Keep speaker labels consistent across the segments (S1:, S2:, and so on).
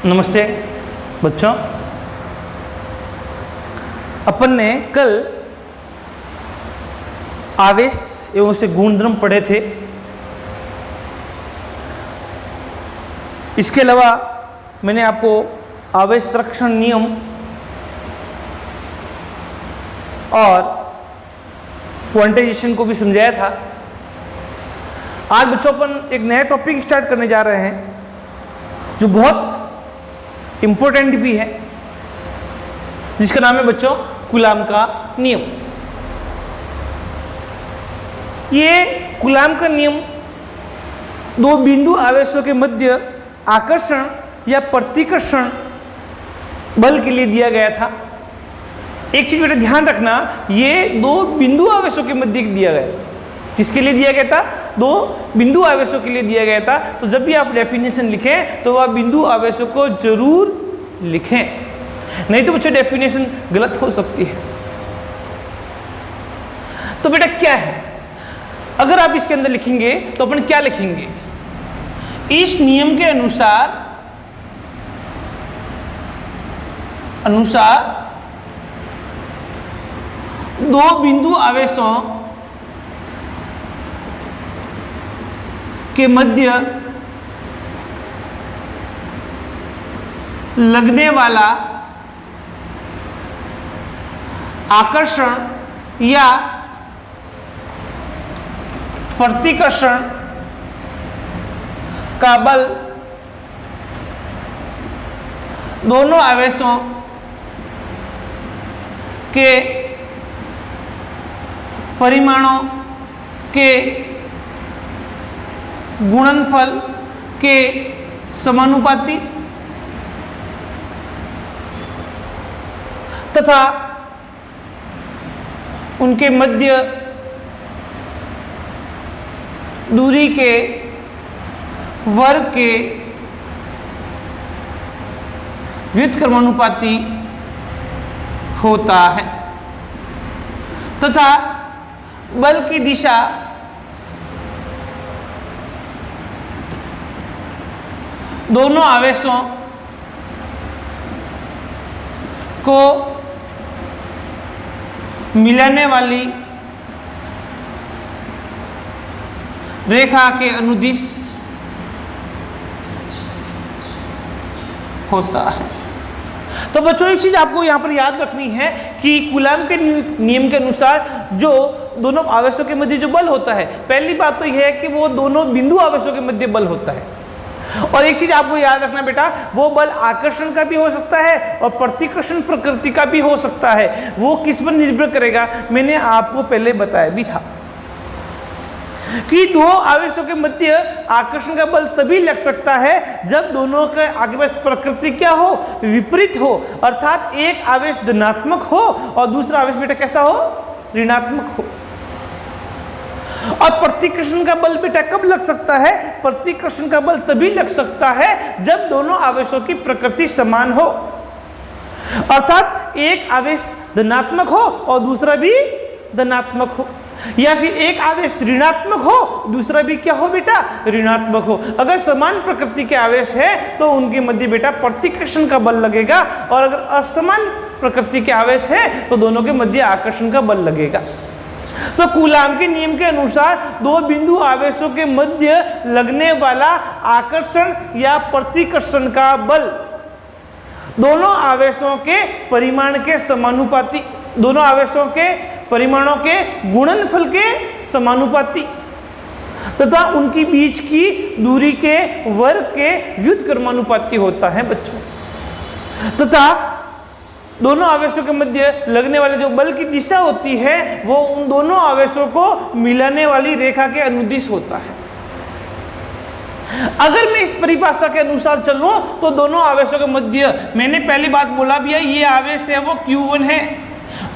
S1: नमस्ते बच्चों, अपन ने कल आवेश एवं उसके गुणधर्म पढ़े थे। इसके अलावा मैंने आपको आवेश संरक्षण नियम और क्वांटाइजेशन को भी समझाया था। आज बच्चों अपन एक नया टॉपिक स्टार्ट करने जा रहे हैं जो बहुत इंपॉर्टेंट भी है, जिसका नाम है बच्चों कूलाम का नियम। ये कूलाम का नियम दो बिंदु आवेशों के मध्य आकर्षण या प्रतिकर्षण बल के लिए दिया गया था। एक चीज बेटा ध्यान रखना, ये दो बिंदु आवेशों के मध्य दिया गया था। किसके लिए दिया गया था? दो बिंदु आवेशों के लिए दिया गया था। तो जब भी आप डेफिनेशन लिखें तो वह बिंदु आवेशों को जरूर लिखें, नहीं तो बच्चों डेफिनेशन गलत हो सकती है। तो बेटा क्या है, अगर आप इसके अंदर लिखेंगे तो अपन क्या लिखेंगे? इस नियम के अनुसार दो बिंदु आवेशों के मध्य लगने वाला आकर्षण या प्रतिकर्षण का बल दोनों आवेशों के परिमाणों के गुणनफल के समानुपाती तथा उनके मध्य दूरी के वर्ग के व्युत्क्रमानुपाती होता है तथा बल की दिशा दोनों आवेशों को मिलाने वाली रेखा के अनुदिश होता है। तो बच्चों एक चीज आपको यहां पर याद रखनी है कि कूलाम के नियम के अनुसार जो दोनों आवेशों के मध्य जो बल होता है, पहली बात तो यह है कि वो दोनों बिंदु आवेशों के मध्य बल होता है। और एक चीज आपको याद रखना बेटा, वो बल आकर्षण का भी हो सकता है और प्रतिकर्षण प्रकृति का भी हो सकता है। वो किस पर निर्भर करेगा, मैंने आपको पहले बताया भी था कि दो आवेशों के मध्य आकर्षण का बल तभी लग सकता है जब दोनों के आगे पास प्रकृति क्या हो, विपरीत हो। अर्थात एक आवेश धनात्मक हो और दूसरा आवेश बेटा कैसा हो, ऋणात्मक हो। और प्रतिकर्षण का बल बेटा कब लग सकता है? प्रतिकर्षण का बल तभी लग सकता है जब दोनों आवेशों की प्रकृति समान हो। अर्थात एक आवेश धनात्मक हो और दूसरा भी धनात्मक हो, या फिर एक आवेश ऋणात्मक हो दूसरा भी क्या हो बेटा, ऋणात्मक हो। अगर समान प्रकृति के आवेश है तो उनके मध्य बेटा प्रतिकर्षण का बल लगेगा, और अगर असमान प्रकृति के आवेश है तो दोनों के मध्य आकर्षण का बल लगेगा। तो कूलाम के नियम के अनुसार दो बिंदु आवेशों के मध्य लगने वाला आकर्षण या प्रतिकर्षण का बल दोनों आवेशों के परिमाण के समानुपाती, दोनों आवेशों के परिमाणों के गुणनफल के समानुपाती तथा उनकी बीच की दूरी के वर्ग के व्युत्क्रमानुपाती होता है बच्चों। तथा दोनों आवेशों के मध्य लगने वाले जो बल की दिशा होती है वो उन दोनों आवेशों को मिलाने वाली रेखा के अनुदिश होता है। अगर मैं इस परिभाषा के अनुसार चलूं तो दोनों आवेशों के मध्य, मैंने पहली बात बोला भी है, ये आवेश है वो Q1 है,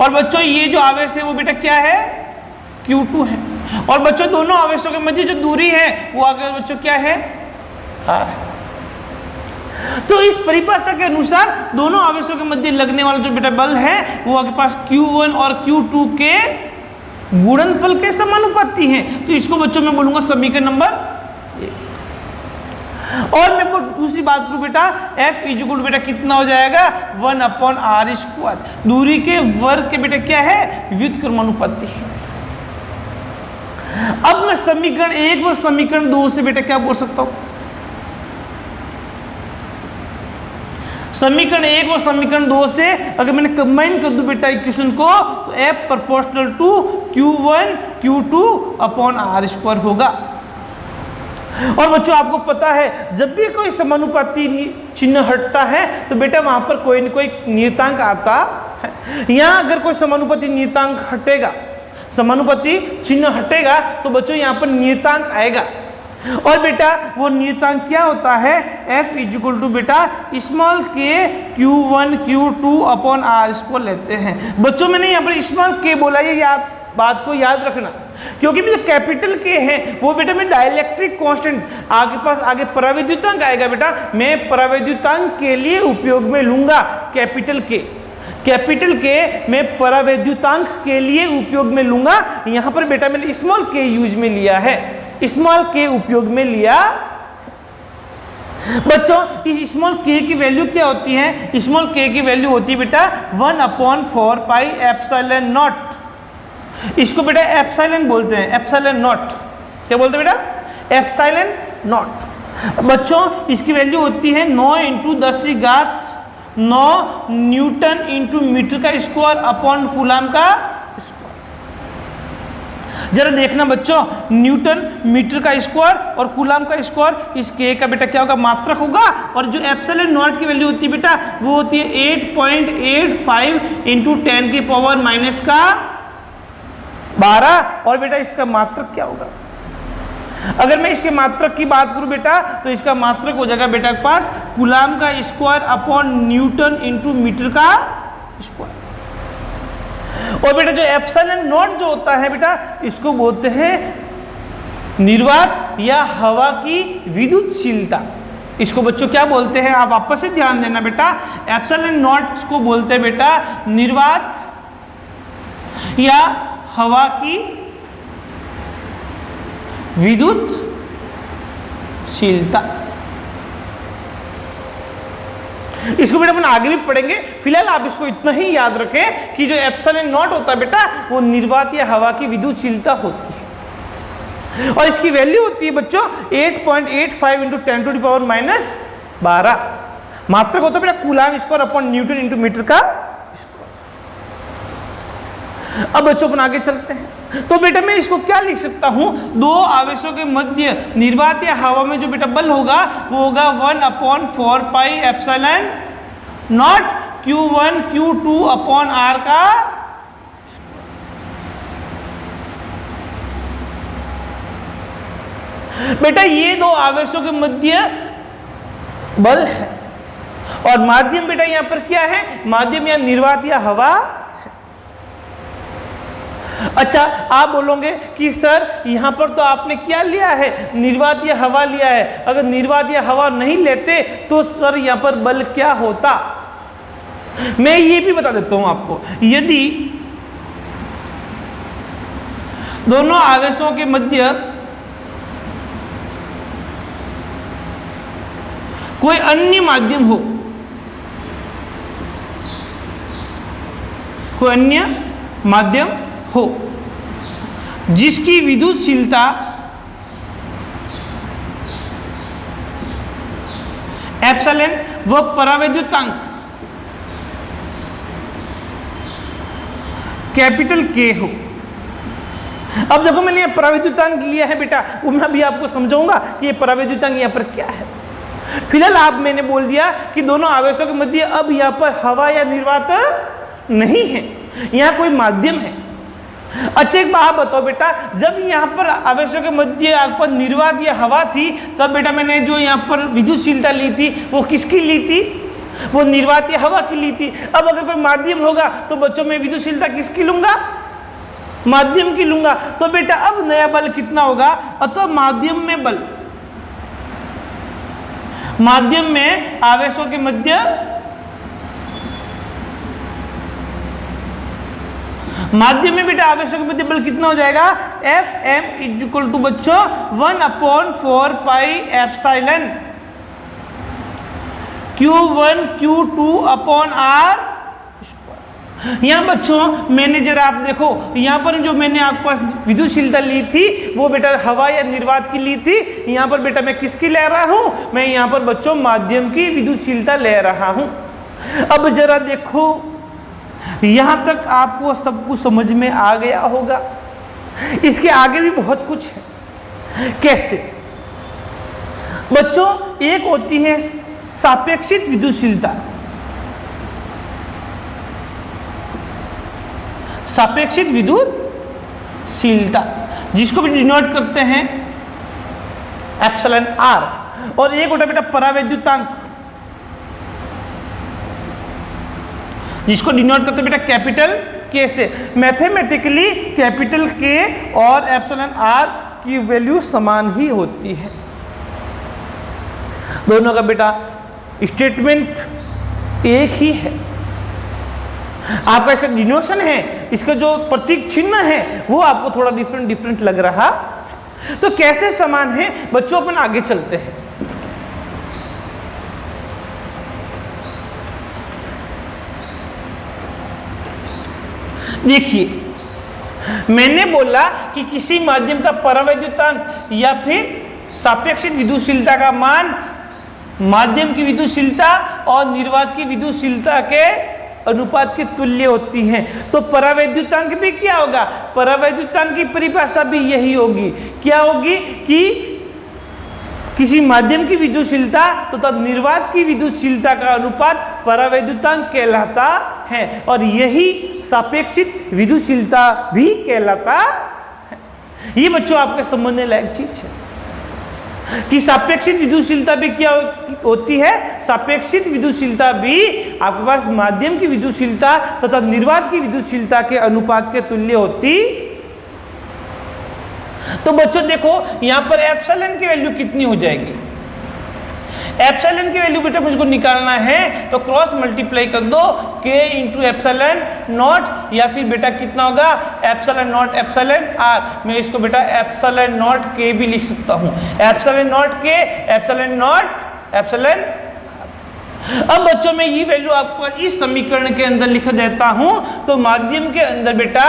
S1: और बच्चों ये जो आवेश है वो बेटा क्या है, Q2 है। और बच्चों दोनों आवेशों के मध्य जो दूरी है वो आगे बच्चों क्या है, R है। तो इस परिभाषा के अनुसार दोनों आवेशों के मध्य लगने वाला जो बेटा बल है वो आपके पास Q1 और Q2 के गुणनफल के समानुपाती हैं। तो इसको बच्चों में बोलूंगा समीकरण नंबर 1। और मैं दूसरी बात करूं बेटा, F इक्वल बेटा कितना हो जाएगा 1/r²। दूरी के वर्ग के बेटा क्या है, व्युत्क्रमानुपाती है। अब मैं समीकरण 1 और समीकरण 2 से बेटा क्या बोल सकता हूं, समीकरण 1 और समीकरण 2 से अगर मैंने कंबाइन कर दूं बेटा इक्वेशन को, तो F proportional to Q1 Q2/r² होगा। और बच्चों आपको पता है जब भी कोई समानुपाती चिन्ह हटता है तो बेटा वहां पर कोई न कोई नियतांक आता है। यहां अगर कोई समानुपाती नियतांक हटेगा, समानुपाती चिन्ह हटेगा, तो बच्चों यहां पर नियतांक आएगा। और बेटा वो नियतांक क्या होता है, F इक्वल टू बेटा स्मॉल k Q1 Q2/r² लेते हैं। बच्चों मैंने यहाँ पर स्मॉल k बोला, ये बात को याद रखना, क्योंकि जो कैपिटल K है वो बेटा मैं डाइलेक्ट्रिक कांस्टेंट आगे परावैद्युतांक आएगा बेटा, मैं परावैद्युतांक के लिए उपयोग में लूंगा कैपिटल K मैं परावैद्युतांक के लिए उपयोग में लूंगा। यहाँ पर बेटा मैंने स्मॉल k यूज में लिया है, स्मॉल k उपयोग में लिया। बच्चों इस स्मॉल k की वैल्यू क्या होती है, स्मॉल k की वैल्यू होती है बेटा 1/4πε0। इसको बेटा एप्सिलॉन बोलते हैं, एप्सिलॉन नॉट। क्या बोलते हैं बेटा, एप्सिलॉन नॉट। बच्चों इसकी वैल्यू होती है 9 × 10⁹ न्यूटन इंटू मीटर का स्क्वायर अपॉन कूलाम का स्क्वायर। जरा देखना बच्चों, न्यूटन मीटर का स्क्वायर और कूलाम का स्क्वायर, इस k का बेटा क्या होगा, मात्रक होगा। और जो एप्सिलॉन नॉट की वैल्यू होती है बेटा वो होती है 8.85 × 10⁻⁻12। और बेटा इसका मात्रक क्या होगा, अगर मैं इसके मात्रक की बात करूं बेटा तो इसका मात्रक हो जाएगा बेटा के पास कूलाम का square upon newton into metre का स्क्वायर। और बेटा जो एप्सिलॉन नॉट जो होता है बेटा इसको बोलते हैं निर्वात या हवा की विद्युतशीलता। इसको बच्चों क्या बोलते हैं, आप वापस से ध्यान देना बेटा, एप्सिलॉन नॉट को बोलते हैं बेटा निर्वात या हवा की विद्युतशीलता। इसको बेटा अपन आगे भी पढ़ेंगे, फिलहाल आप इसको इतना ही याद रखें कि जो एप्सिलॉन नॉट होता है बेटा वो निर्वात या हवा की विद्युतशीलता होती है। और इसकी वैल्यू होती है बच्चों 8.85 × 10⁻⁻12। मात्रक होता है बेटा coulomb square upon newton into metre का। अब बच्चों अपन आगे चलते हैं, तो बेटा मैं इसको क्या लिख सकता हूं, दो आवेशों के मध्य निर्वात या हवा में जो बेटा बल होगा वो होगा 1/4πε0 Q1 Q2/r का। बेटा ये दो आवेशों के मध्य बल है और माध्यम बेटा यहां पर क्या है, माध्यम या निर्वात या हवा। अच्छा आप बोलोगे कि सर यहां पर तो आपने क्या लिया है, निर्वात या हवा लिया है। अगर निर्वात या हवा नहीं लेते तो सर यहां पर बल क्या होता, मैं ये भी बता देता हूं आपको। यदि दोनों आवेशों के मध्य कोई अन्य माध्यम हो, कोई अन्य माध्यम हो जिसकी विद्युतशीलता एप्सिलॉन व परावैद्युतांक कैपिटल K हो। अब देखो मैंने ये परावैद्युतांक लिया है बेटा, वो मैं अभी आपको समझाऊंगा कि ये परावैद्युतांक यहाँ पर क्या है। फिलहाल आप मैंने बोल दिया कि दोनों आवेशों के मध्य अब यहाँ पर हवा या निर्वात नहीं है, यहाँ कोई माध्यम है। अच्छा एक बात बताओ बेटा, जब यहाँ पर आवेशों के मध्य पर निर्वात या हवा थी तब बेटा मैंने जो यहाँ पर विद्युतशीलता ली थी वो किसकी ली थी, वो निर्वात या हवा की ली थी। अब अगर कोई माध्यम होगा तो बच्चों में विद्युतशीलता किसकी लूंगा, माध्यम की लूंगा। तो बेटा अब नया बल कितना होगा, अतः माध्यम में बल, माध्यम में आवेशों के मध्य, माध्यम में बेटा आवेशों के मध्य बल कितना हो जाएगा, Fm इक्वल टू बच्चों 1/4πε Q1 Q2 upon R square. यहाँ बच्चों मैंने जरा आप देखो, यहाँ पर जो मैंने आपके पास विद्युतशीलता ली थी वो बेटा हवा या निर्वात की ली थी। यहाँ पर बेटा मैं किसकी ले रहा हूँ, मैं यहाँ पर बच्चों माध्यम की विद्युतशीलता ले रहा हूँ। अब जरा देखो, यहाँ तक आपको सब कुछ समझ में आ गया होगा। इसके आगे भी बहुत कुछ है। कैसे बच्चों, एक होती है सापेक्षित विद्युतशीलता, सापेक्षित विद्युतशीलता जिसको भी डिनोट करते हैं एप्सिलॉन आर, और एक होता बेटा परावैद्युतांक जिसको डिनोट करते हैं बेटा कैपिटल के से। मैथमेटिकली कैपिटल के और एप्सिलॉन आर की वैल्यू समान ही होती है। दोनों का बेटा स्टेटमेंट एक ही है। आपका इसका डिनोशन है, इसका जो प्रतीक चिन्ह है वो आपको थोड़ा डिफरेंट लग रहा। तो कैसे समान है बच्चों, अपन आगे चलते हैं। देखिए, मैंने बोला कि किसी माध्यम का परावैद्युतांक या फिर सापेक्षित विद्युतशीलता का मान माध्यम की विद्युतशीलता और निर्वात की विद्युतशीलता के अनुपात की तुल्य होती है। तो परावैद्युतांक भी क्या होगा, परावैद्युतांक की परिभाषा भी यही होगी। क्या होगी कि किसी माध्यम की विद्युतशीलता तथा निर्वात की विद्युतशीलता का अनुपात परावैद्युतांक कहलाता है, और यही सापेक्षित विद्युतशीलता भी कहलाता है। ये बच्चों आपके समझने लायक चीज है कि सापेक्षित विद्युतशीलता भी क्या होती है, सापेक्षित विद्युतशीलता भी आपके पास माध्यम की विद्युतशीलता तथा निर्वात की विद्युतशीलता के अनुपात के तुल्य होती। तो बच्चों देखो, यहां पर एप्सिलॉन की वैल्यू कितनी हो जाएगी। एप्सिलॉन की वैल्यू बेटा मुझको निकालना है तो क्रॉस मल्टीप्लाई कर दो k इंटू एप्सिलॉन नॉट, या फिर बेटा कितना होगा एप्सिलॉन नॉट एप्सिलॉन आर। मैं इसको बेटा एप्सिलॉन नॉट k भी लिख सकता हूं, epsilon not k epsilon naught epsilon. अब बच्चों मैं ये वैल्यू आपको इस समीकरण के अंदर लिख देता हूं। तो माध्यम के अंदर बेटा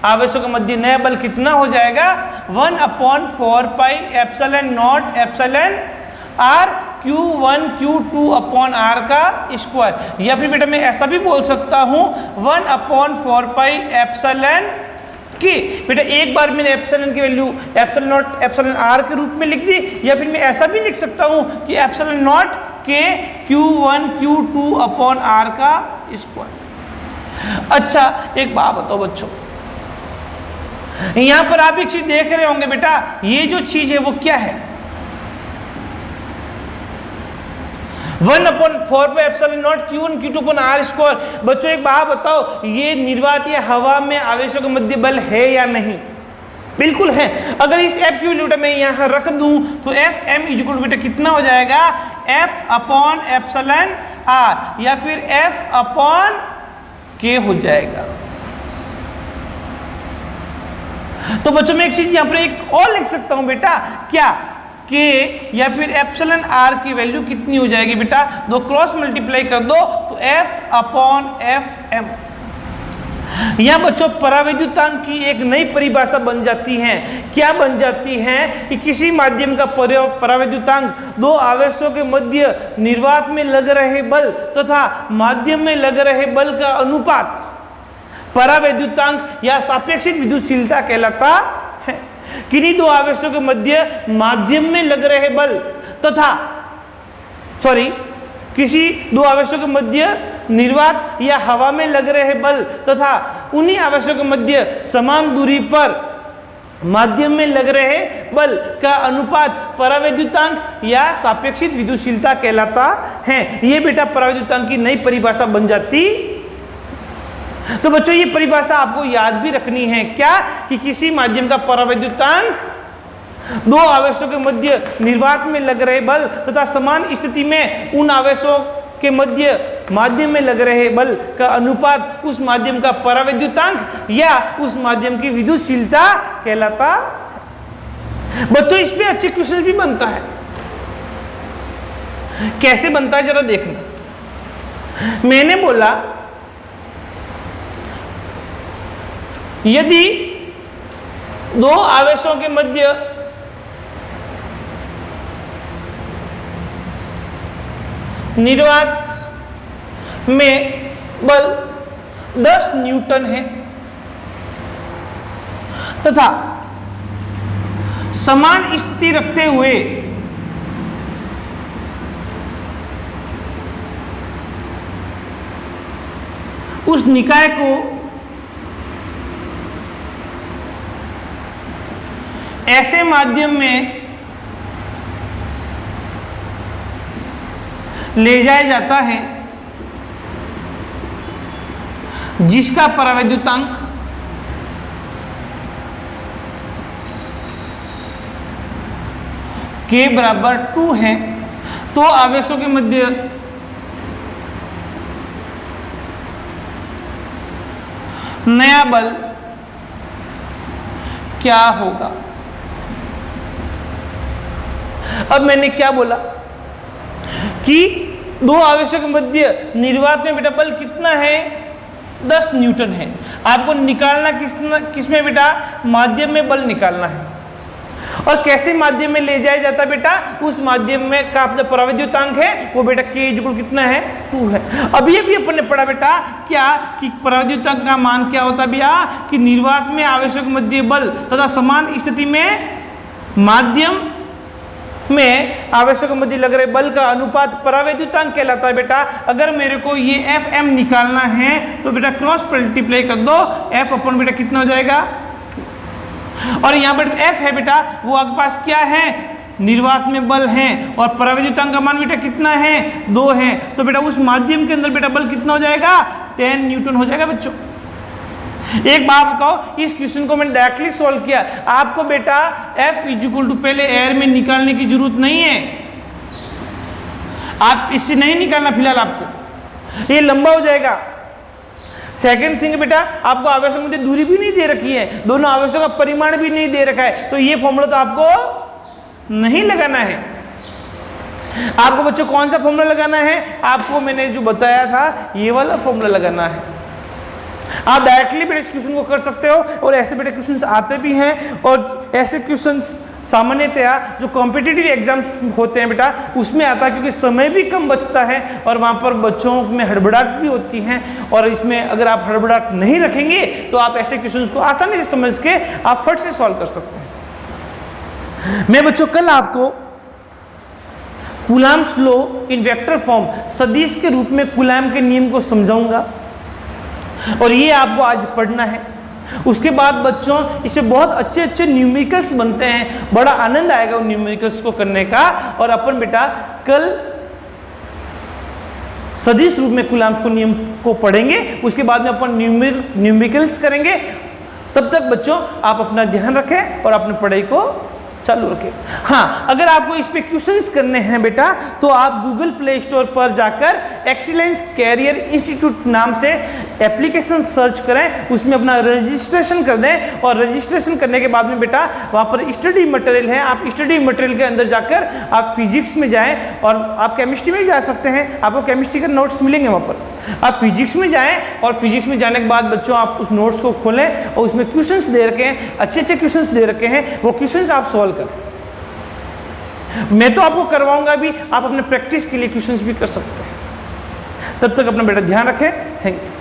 S1: आवेशों का मध्य नया बल कितना हो जाएगा, 1/4 pi epsilon naught epsilon r Q1 Q2 upon r का स्क्वायर। या फिर बेटा मैं ऐसा भी बोल सकता हूं 1/4 पाई एप्सिलॉन के। बेटा एक बार मैंने एप्सिलॉन की value epsilon naught epsilon r के रूप में लिख दी, या फिर मैं ऐसा भी लिख सकता हूं कि एप्सिलॉन नॉट के Q1 Q2 अपॉन आर का स्क्वायर। अच्छा एक बात बताओ बच्चों, यहां पर आप एक चीज देख रहे होंगे बेटा, ये जो चीज है वो क्या है, 1/4 pi epsilon naught Q1 Q2 upon r square. बच्चों एक बात बताओ, ये निर्वात या हवा में आवेशों का मध्य बल है या नहीं? बिल्कुल है। अगर इस F की वैल्यू मैं यहां रख दूं तो Fm इक्वल बेटा कितना हो जाएगा, F अपॉन एप्सिलॉन आर, या फिर F अपॉन K हो जाएगा। तो बच्चों मैं एक चीज यहां पर एक और लिख सकता हूं बेटा, क्या K या फिर एप्सिलॉन आर की वैल्यू कितनी हो जाएगी बेटा, दो क्रॉस मल्टीप्लाई कर दो तो F अपॉन Fm। यहां बच्चों परावैद्युतांक की एक नई परिभाषा बन जाती है। क्या बन जाती है कि किसी माध्यम का परावैद्युतांक दो आवेशों के मध्य निर्वात में लग रहे बल तथा माध्यम में लग रहे बल का अनुपात परावैद्युतांक या सापेक्षित विद्युतशीलता कहलाता है। किन्हीं दो आवेशों के मध्य माध्यम में लग रहे बल तथा किसी दो आवेशों के मध्य निर्वात या हवा में लग रहे बल तथा उन्हीं आवेशों के मध्य समान दूरी पर माध्यम में लग रहे बल का अनुपात परावैद्युतांक या सापेक्षित विद्युतशीलता कहलाता है। ये बेटा परावैद्युतांक की नई परिभाषा बन जाती। तो बच्चों ये परिभाषा आपको याद भी रखनी है, क्या कि किसी माध्यम का परावैद्युतांक दो आवेशों के मध्य निर्वात में लग रहे बल तथा समान स्थिति में उन आवेशों के मध्य माध्यम में लग रहे बल का अनुपात उस माध्यम का परावैद्युतांक या उस माध्यम की विद्युतशीलता कहलाता। बच्चों इस पे अच्छे क्वेश्चन भी बनता है। कैसे बनता है जरा देखना। मैंने बोला यदि दो आवेशों के मध्य निर्वात में बल 10 न्यूटन है तथा समान स्थिति रखते हुए उस निकाय को ऐसे माध्यम में ले जाया जाता है जिसका परावैद्युतांक के बराबर 2 है, तो आवेशों के मध्य नया बल क्या होगा। अब मैंने क्या बोला कि दो आवेशों के मध्य निर्वात में बेटा बल कितना है, 10 न्यूटन है। आपको निकालना किसमें बेटा, माध्यम में बल निकालना है। और कैसे माध्यम में ले जाया जाता बेटा, उस माध्यम में का जो परावैद्युतांक है वो बेटा K इक्वल कितना है, 2 है। अभी अपन ने पढ़ा बेटा क्या कि परावैद्युतांक का मान क्या होता है भैया, कि निर्वात में आवेशों के मध्य बल तथा समान स्थिति में माध्यम में आवेशों के मध्य लग रहे बल का अनुपात परावैद्युतांक कहलाता है बेटा। अगर मेरे को ये Fm निकालना है तो बेटा क्रॉस मल्टीप्लाई कर दो, F अपन बेटा कितना हो जाएगा, और यहाँ पर F है बेटा वो आपके पास क्या है, निर्वात में बल है, और परावैद्युतांक का मान बेटा कितना है, 2 है। तो बेटा उस माध्यम के अंदर बेटा बल कितना हो जाएगा, 10 न्यूटन हो जाएगा बच्चों। एक बात बताओ, इस क्वेश्चन को मैंने डायरेक्टली सॉल्व किया, आपको बेटा F इक्वल टू पहले एयर में निकालने की जरूरत नहीं है, आप इससे नहीं निकालना फिलहाल, आपको ये लंबा हो जाएगा। सेकंड थिंग बेटा, आपको आवेशों में दूरी भी नहीं दे रखी है, दोनों आवेशों का परिमाण भी नहीं दे रखा है, तो ये फॉर्मूला तो आपको नहीं लगाना है। आपको बच्चों कौन सा फॉर्मूला लगाना है, आपको मैंने जो बताया था ये वाला फॉर्मूला लगाना है। आप डायरेक्टली बेटा इस क्वेश्चन को कर सकते हो, और ऐसे बेटा क्वेश्चंस आते भी हैं, और ऐसे क्वेश्चंस सामान्यतया जो कॉम्पिटिटिव एग्जाम्स होते हैं बेटा उसमें आता है, क्योंकि समय भी कम बचता है और वहाँ पर बच्चों में हड़बड़ाहट भी होती है, और इसमें अगर आप हड़बड़ाहट नहीं रखेंगे तो आप ऐसे क्वेश्चंस को आसानी से समझ के आप फट से सॉल्व कर सकते हैं। मैं बच्चों कल आपको coulombs law in vector form सदिश के रूप में कूलाम के नियम को समझाऊंगा, और ये आपको आज पढ़ना है। उसके बाद बच्चों इसमें बहुत अच्छे अच्छे न्यूमेरिकल्स बनते हैं, बड़ा आनंद आएगा उन न्यूमेरिकल्स को करने का, और अपन बेटा कल सदिश रूप में कूलाम्स को नियम को पढ़ेंगे, उसके बाद में अपन न्यूमेरिकल्स करेंगे। तब तक बच्चों आप अपना ध्यान रखें और अपनी पढ़ाई को चालू रखें। हाँ, अगर आपको इस पे क्वेश्चंस करने हैं बेटा तो आप गूगल प्ले स्टोर पर जाकर एक्सीलेंस कैरियर इंस्टीट्यूट नाम से एप्लीकेशन सर्च करें, उसमें अपना रजिस्ट्रेशन कर दें, और रजिस्ट्रेशन करने के बाद में बेटा वहाँ पर स्टडी मटेरियल है, आप स्टडी मटेरियल के अंदर जाकर आप फिजिक्स में जाएं, और आप केमिस्ट्री में भी जा सकते हैं, आपको केमिस्ट्री के नोट्स मिलेंगे वहाँ पर। आप फिजिक्स में जाएं, और फिजिक्स में जाने के बाद बच्चों आप उस नोट्स को खोलें, और उसमें क्वेश्चंस दे रखे हैं, अच्छे अच्छे क्वेश्चंस दे रखे हैं, वो क्वेश्चंस आप सॉल्व करें। मैं तो आपको करवाऊंगा भी, आप अपने प्रैक्टिस के लिए क्वेश्चंस भी कर सकते हैं। तब तक अपना बेटा ध्यान रखें। Thank you.